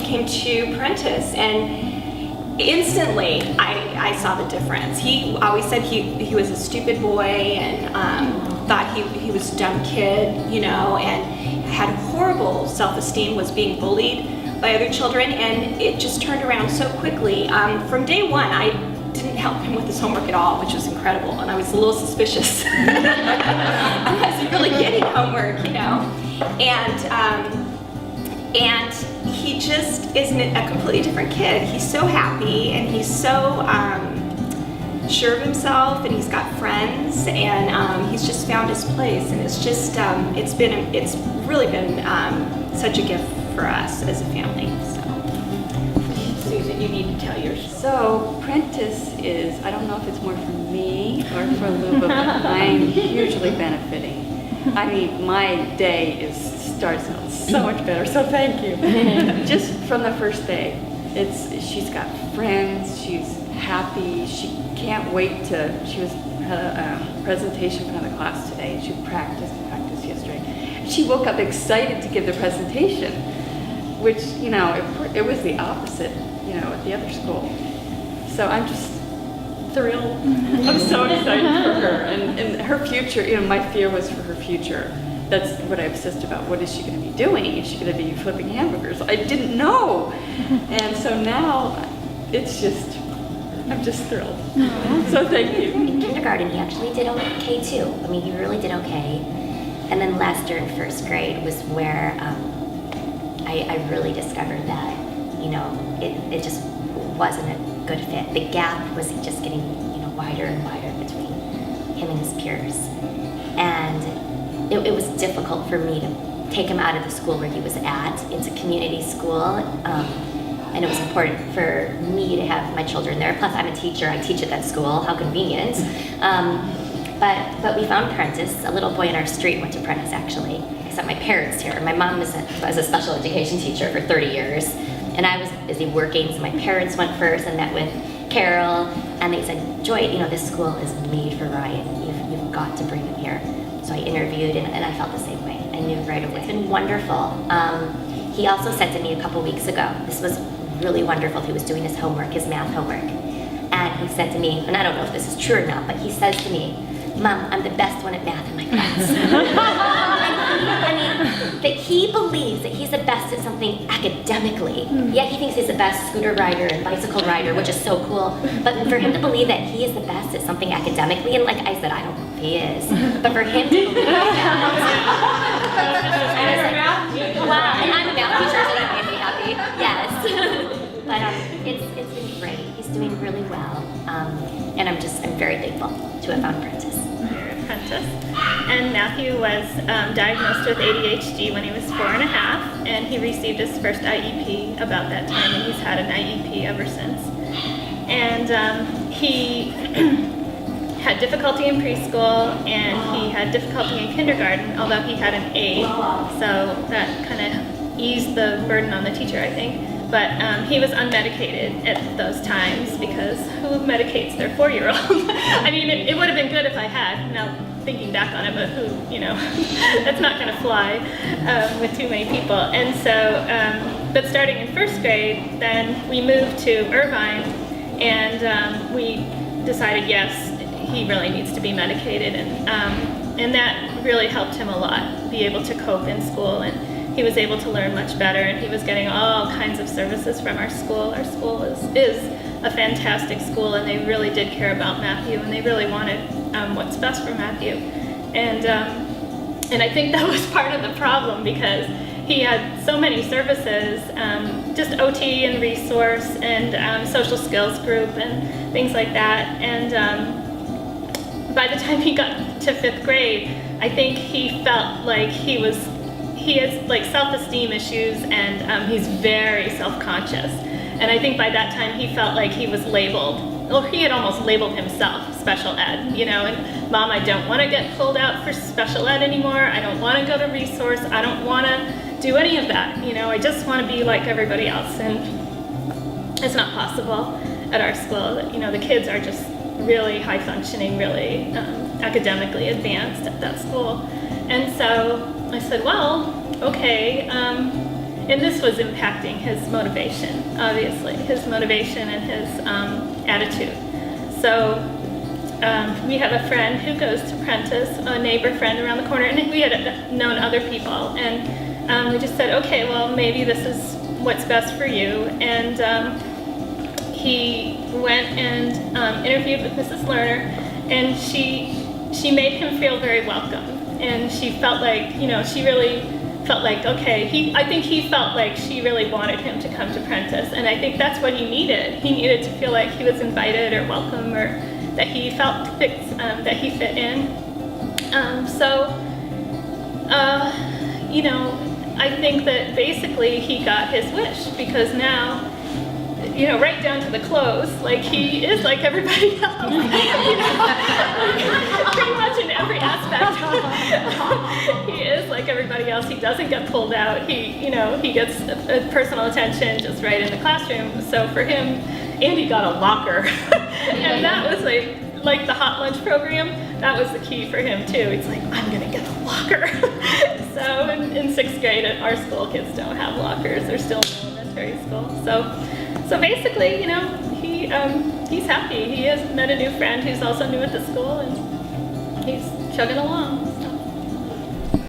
came to Prentice, and instantly I saw the difference. He always said he was a stupid boy and thought he was a dumb kid, you know, and had horrible self-esteem, was being bullied by other children, and it just turned around so quickly. From day one, I didn't help him with his homework at all, which was incredible, and I was a little suspicious. Is he really getting homework, you know? And he just is a completely different kid. He's so happy, and he's so sure of himself, and he's got friends, and he's just found his place, and it's just it's really been such a gift for us as a family. So, Susan, you need to tell yours. So Prentice is, I don't know if it's more for me or for Luba, but I'm hugely benefiting. I mean, my day starts out so much better, so thank you. Just from the first day, she's got friends, she's happy, she can't wait she had a presentation for the class today, she practiced yesterday. She woke up excited to give the presentation, which, you know, it was the opposite, you know, at the other school. So I'm just thrilled. I'm so excited for her and her future. You know, my fear was for her future. That's what I obsessed about. What is she going to be doing? Is she going to be flipping hamburgers? I didn't know. And so now it's just, I'm just thrilled. So thank you. In kindergarten, he actually did okay too. I mean, he really did okay. And then last year in first grade was where I really discovered that, you know, it just wasn't a good fit. The gap was just getting, you know, wider and wider between him and his peers. And it was difficult for me to take him out of the school where he was at. It's a community school, and it was important for me to have my children there. Plus, I'm a teacher. I teach at that school. How convenient. But we found Prentice. A little boy in our street went to Prentice, actually. I sent my parents here. My mom was a special education teacher for 30 years, and I was busy working, so my parents went first and met with Carol, and they said, Joy, you know, this school is made for Ryan. You've got to bring him here. So I interviewed, and I felt the same way. I knew right away. It's been wonderful. He also said to me a couple weeks ago, this was really wonderful. He was doing his homework, his math homework. And he said to me, and I don't know if this is true or not, but he says to me, Mom, I'm the best one at math in my class. I mean, that he believes that he's the best at something academically. Yeah, he thinks he's the best scooter rider and bicycle rider, which is so cool. But for him to believe that he is the best at something academically, and like I said, I don't know if he is, but for him to believe that, I was like, wow, and I'm a math teacher, so that made me happy. Yes. But it's been great. He's doing really well. And I'm very thankful to have found Prentice. Prentice. And Matthew was diagnosed with ADHD when he was 4.5, and he received his first IEP about that time, and he's had an IEP ever since. And he had difficulty in preschool, and he had difficulty in kindergarten, although he had an A, so that kind of eased the burden on the teacher, I think. But he was unmedicated at those times, because who medicates their 4-year-old? I mean, it would have been good if I had, now thinking back on it, but who, you know, that's not going to fly with too many people. And so, but starting in first grade, then we moved to Irvine, and we decided, yes, he really needs to be medicated, and that really helped him a lot, be able to cope in school, and he was able to learn much better, and he was getting all kinds of services from our school. Our school is a fantastic school, and they really did care about Matthew, and they really wanted what's best for Matthew. And I think that was part of the problem, because he had so many services, just OT and resource and social skills group and things like that. And by the time he got to 5th grade, I think he felt like he has like self-esteem issues, and he's very self-conscious. And I think by that time he felt like he was labeled, or he had almost labeled himself special ed, you know, and Mom, I don't want to get pulled out for special ed anymore. I don't want to go to resource. I don't want to do any of that. You know, I just want to be like everybody else. And it's not possible at our school. You know, the kids are just really high functioning, really academically advanced at that school. And so I said, well, okay, and this was impacting his motivation, obviously, his motivation and his attitude. So we have a friend who goes to Prentice, a neighbor friend around the corner, and we had known other people, and we just said, okay, well, maybe this is what's best for you. And he went and interviewed with Mrs. Lerner, and she made him feel very welcome. And she felt like, you know, she really felt like, okay, I think he felt like she really wanted him to come to Prentice, and I think that's what he needed. He needed to feel like he was invited or welcome, or that he felt that he fit in. You know, I think that basically he got his wish, because now, you know, right down to the clothes, like he is like everybody else, you know, pretty much in every aspect. He is like everybody else. He doesn't get pulled out. He gets personal attention just right in the classroom. So for him, Andy got a locker, and that was like the hot lunch program. That was the key for him too. He's like, I'm gonna get a locker. So in 6th grade at our school, kids don't have lockers. They're still in elementary school. So basically, you know, he's happy. He has met a new friend who's also new at the school, and he's chugging along.